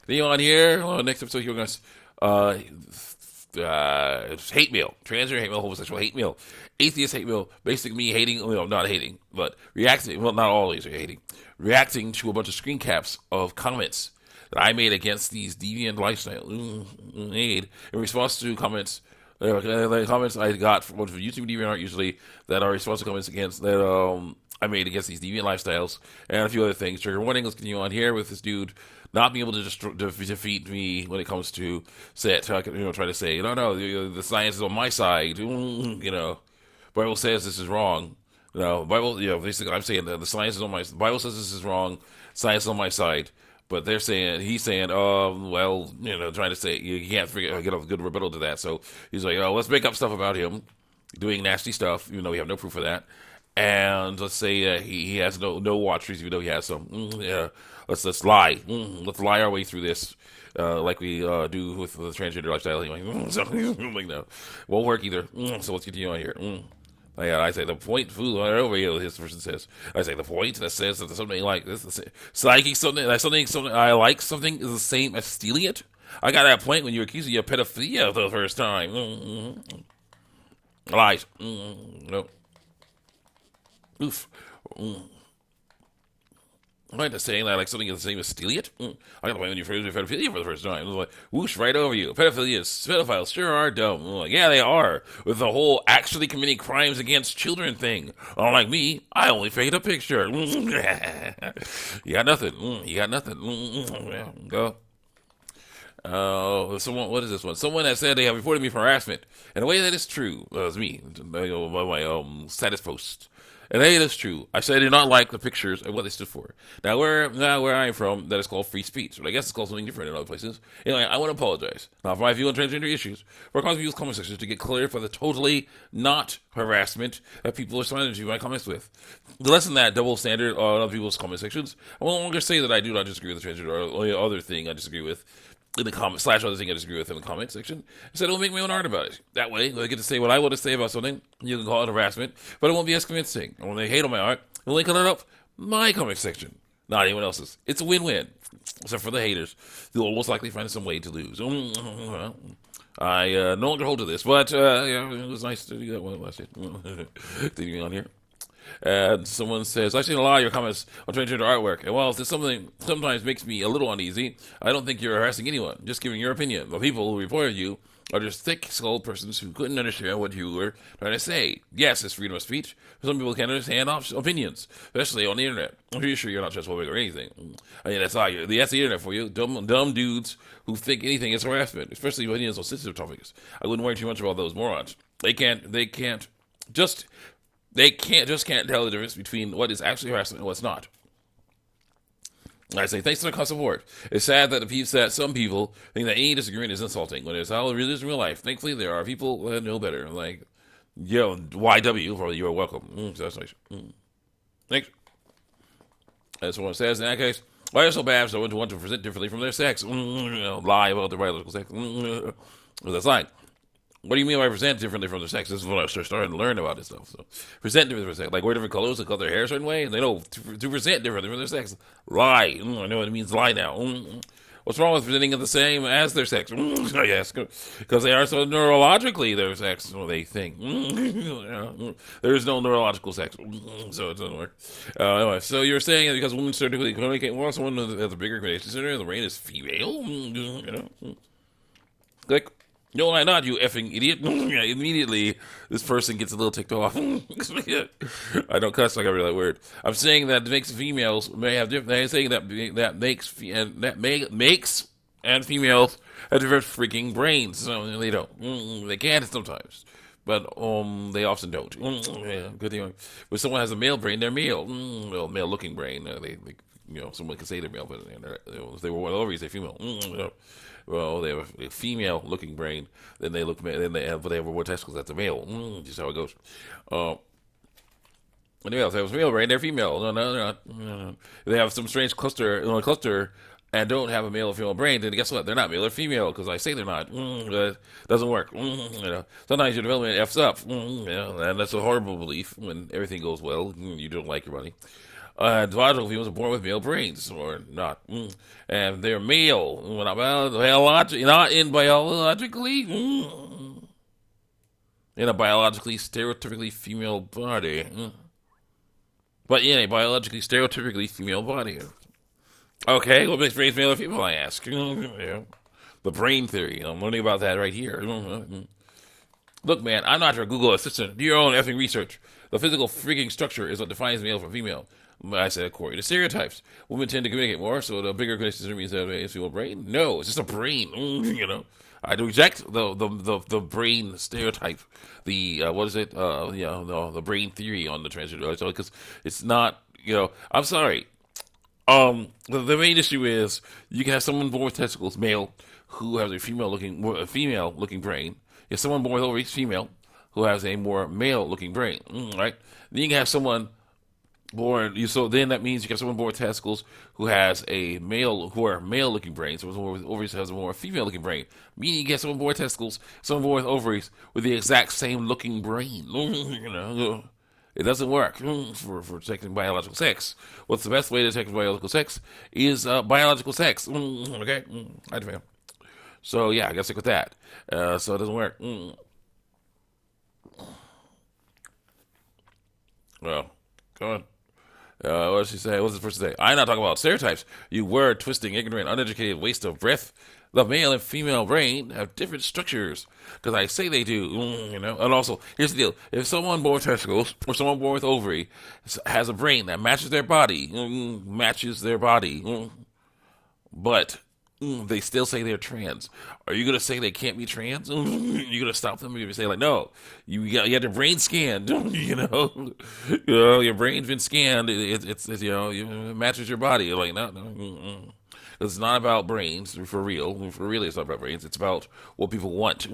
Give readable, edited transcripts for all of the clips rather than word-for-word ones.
Continue on here. Next episode, you're going to hate mail, transgender hate mail, homosexual hate mail, atheist hate mail, basically me hating, not hating, but reacting, well, not always hating, reacting to a bunch of screen caps of comments that I made against these deviant lifestyle made in response to comments. The comments I got from YouTube DeviantArt usually that are response to comments against that I made against these deviant lifestyles and a few other things. Trigger warning. Let's continue on here with this dude not being able to defeat me when it comes to try to say no, the science is on my side. Bible says this is wrong. Bible, basically I'm saying that the science is on my. Bible says this is wrong. Science is on my side. But he's saying, trying to say you can't get a good rebuttal to that. So he's like, let's make up stuff about him doing nasty stuff, even though we have no proof of that. And let's say he has no watchers, even though he has some. Let's lie. Let's lie our way through this, like we do with the transgender lifestyle. Anyway, like no, won't work either. So let's continue on here. Yeah, I say the point. Over here, this person says. I say the point that says that something like this, psychic something I like something is the same as stealing it. I got that point when you accuse me of pedophilia for the first time. Lies. No. Oof. I'm not saying that like something is the same as stealing it. I got the point when you first pedophilia for the first time. It was like, whoosh, right over you. Pedophiles sure are dumb. I'm like, yeah, they are. With the whole actually committing crimes against children thing. Unlike me, I only paint a picture. You got nothing. You got nothing. Go. What is this one? Someone that said they have reported me for harassment. In a way that is true. That was me. By my status post. And hey, that's true. I said I did not like the pictures and what they stood for. Now where I'm from, that is called free speech. But I guess it's called something different in other places. Anyway, I want to apologize. Now, for my view on transgender issues, for causing people's comment sections to get clear for the totally not harassment that people are responding to my comments with. The lesson that double standard on other people's comment sections, I will no longer say that I do not disagree with the transgender or the other thing I disagree with in the comment / other thing I disagree with in the comment section. Instead, I'll make my own art about it. That way, I get to say what I want to say about something. You can call it harassment, but it won't be as convincing. And when they hate on my art, they'll link it up my comment section, not anyone else's. It's a win-win, except for the haters. They'll most likely find some way to lose. I no longer hold to this, but it was nice to do that one last year. Leaving on here. And someone says, I've seen a lot of your comments on transgender artwork, and while this something sometimes makes me a little uneasy, I don't think you're harassing anyone, just giving your opinion. The people who reported you are just thick-skulled persons who couldn't understand what you were trying to say. Yes, it's freedom of speech, but some people can't understand opinions, especially on the internet. I'm pretty sure you're not transphobic or anything. I mean, that's the internet for you. Dumb dudes who think anything is harassment, especially opinions on sensitive topics. I wouldn't worry too much about those morons. They can't just can't tell the difference between what is actually harassment and what's not. I say, thanks to the cause support. It's sad that some people think that any disagreement is insulting when it's how it really is in real life. Thankfully, there are people that know better. Like, YW, for you are welcome. So that's nice. Thanks. As someone says, in that case, why are so bad so want to present differently from their sex? Lie about their biological sex. That's lying. What do you mean by present differently from their sex? This is when I started to learn about this stuff. So, present differently from their sex. Like, wear different clothes and cut their hair a certain way. And they know to present differently from their sex. Lie. I know what it means lie now. What's wrong with presenting it the same as their sex? Yes, because they are so neurologically their sex, they think. There is no neurological sex, so it doesn't work. Anyway, so you're saying that because women start to communicate more, someone has a bigger communication center, the brain is female? Click. No, I'm not, you effing idiot. Immediately, this person gets a little ticked off. I don't cuss like I really that word. I'm saying that makes females may have different. I'm saying that makes and females have different freaking brains. So they don't. They can sometimes, but they often don't. Good thing. When someone has a male brain, they're male. Male-looking brain. They someone can say they're male, but if they were one ovaries, they're female. Well, they have a female-looking brain. Then they look, then they have more testicles. That's a male. Just how it goes. When they have a male brain, they're female. No, they're not. No. They have some strange cluster, and don't have a male or female brain. Then guess what? They're not male or female because I say they're not. It doesn't work. Sometimes your development f's up. And that's a horrible belief when everything goes well. You don't like your body. Biological females are born with male brains, or not. And they're male, not in biologically, in a biologically stereotypically female body. But in a biologically stereotypically female body. Okay, what makes brains male or female, I ask? Yeah. The brain theory. I'm learning about that right here. Look, man, I'm not your Google assistant. Do your own effing research. The physical freaking structure is what defines male from female. I said, according to stereotypes, women tend to communicate more, so the bigger connection means that it's a brain. No, it's just a brain. I reject the brain stereotype. The what is it? The brain theory on the transgender. Because it's not. I'm sorry. The main issue is you can have someone born with testicles, male, who has a female looking brain. If someone born with ovaries, female, who has a more male looking brain, right? Then you can have someone so then that means you have someone born with testicles who are male looking brains. Someone with ovaries has a more female looking brain. Meaning you get someone born with testicles, someone born with ovaries with the exact same looking brain. It doesn't work for detecting biological sex. What's the best way to detect biological sex is biological sex. Okay? I fail. So, yeah, I gotta stick with that. So it doesn't work. Well, go on. What does she say? What's the first say? I'm not talking about stereotypes. You word twisting, ignorant, uneducated waste of breath. The male and female brain have different structures. Because I say they do, And also, here's the deal. If someone born with testicles or someone born with ovary has a brain that matches their body, but they still say they're trans. Are you going to say they can't be trans? You're going to stop them? You're going to say, like, no, you got your brain scanned, your brain's been scanned. It matches your body. You're like, no. It's not about brains, for real. For real, it's not about brains. It's about what people want,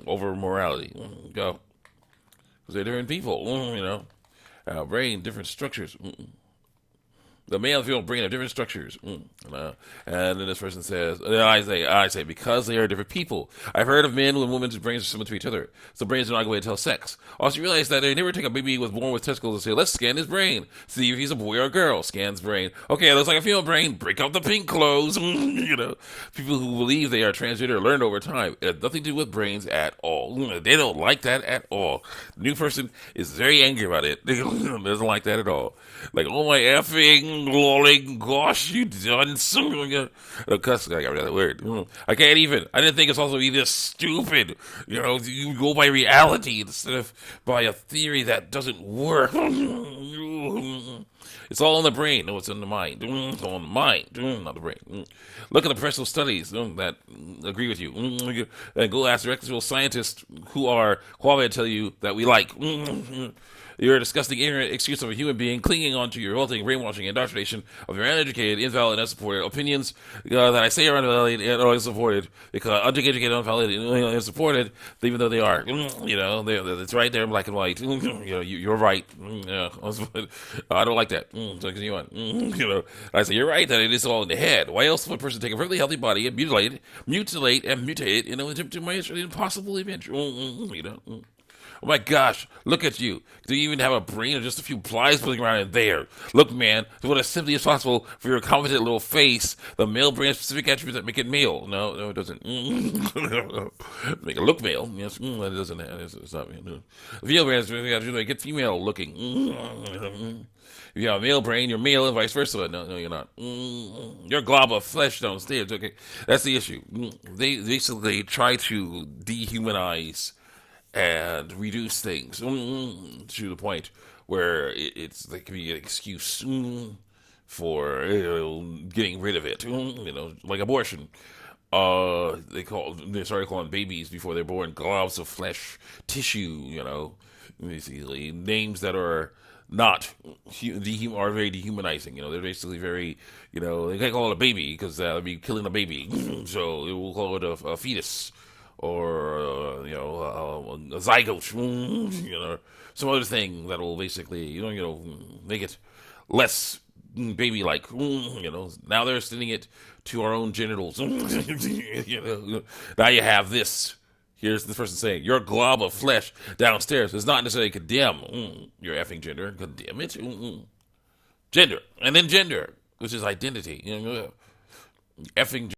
over morality. Go. Because they're different people, brain, different structures. The male and female brain have different structures. And then this person says, I say, because they are different people. I've heard of men and women's brains are similar to each other. So brains do not go ahead and tell sex. Also, you realize that they never take a baby who was born with testicles and say, let's scan his brain. See if he's a boy or a girl. Scans brain. Okay, it looks like a female brain. Break out the pink clothes. People who believe they are transgender learned over time. It has nothing to do with brains at all. They don't like that at all. The new person is very angry about it. They doesn't like that at all. Like, oh my effing lolling gosh, you done something. Cuss, I got rid of that word. I can't even. I didn't think it's also be this stupid. You go by reality instead of by a theory that doesn't work. It's all in the brain. No, it's in the mind. It's all in the mind, not the brain. Look at the professional studies that agree with you. And go ask the reputable scientists who are qualified to tell you that we like. You're a disgusting, ignorant excuse of a human being clinging onto your revolting brainwashing indoctrination of your uneducated, invalid, and unsupported opinions that I say are invalid and unsupported because uneducated, invalid, and unsupported, even though they are. It's right there in black and white. You're right. I don't like that. So continue on. I say you're right that it is all in the head. Why else would a person take a perfectly healthy body and mutilate and mutate it to my impossible event? Oh my gosh, look at you. Do you even have a brain or just a few flies floating around in there? Look, man, what as simply as possible for your confident little face, the male brain has specific attributes that make it male. No, it doesn't. Make it look male. Yes, it doesn't. It's not male. The female brain has specific attributes that make it female looking. If you have a male brain, you're male and vice versa. No, you're not. You're a glob of flesh downstairs. Okay, that's the issue. They try to dehumanize and reduce things to the point where they can be an excuse for getting rid of it. Like abortion. They started calling babies before they're born globs of flesh, tissue. Basically names that are not are very dehumanizing. They're basically very. They can't call it a baby because that'd be killing a baby. So it will call it a fetus. Or a zygote, some other thing that will basically make it less baby-like. Now they're extending it to our own genitals. Now you have this. Here's this person saying your glob of flesh downstairs does not necessarily condemn your effing gender. Condemn it. Gender, and then gender, which is identity. You know, effing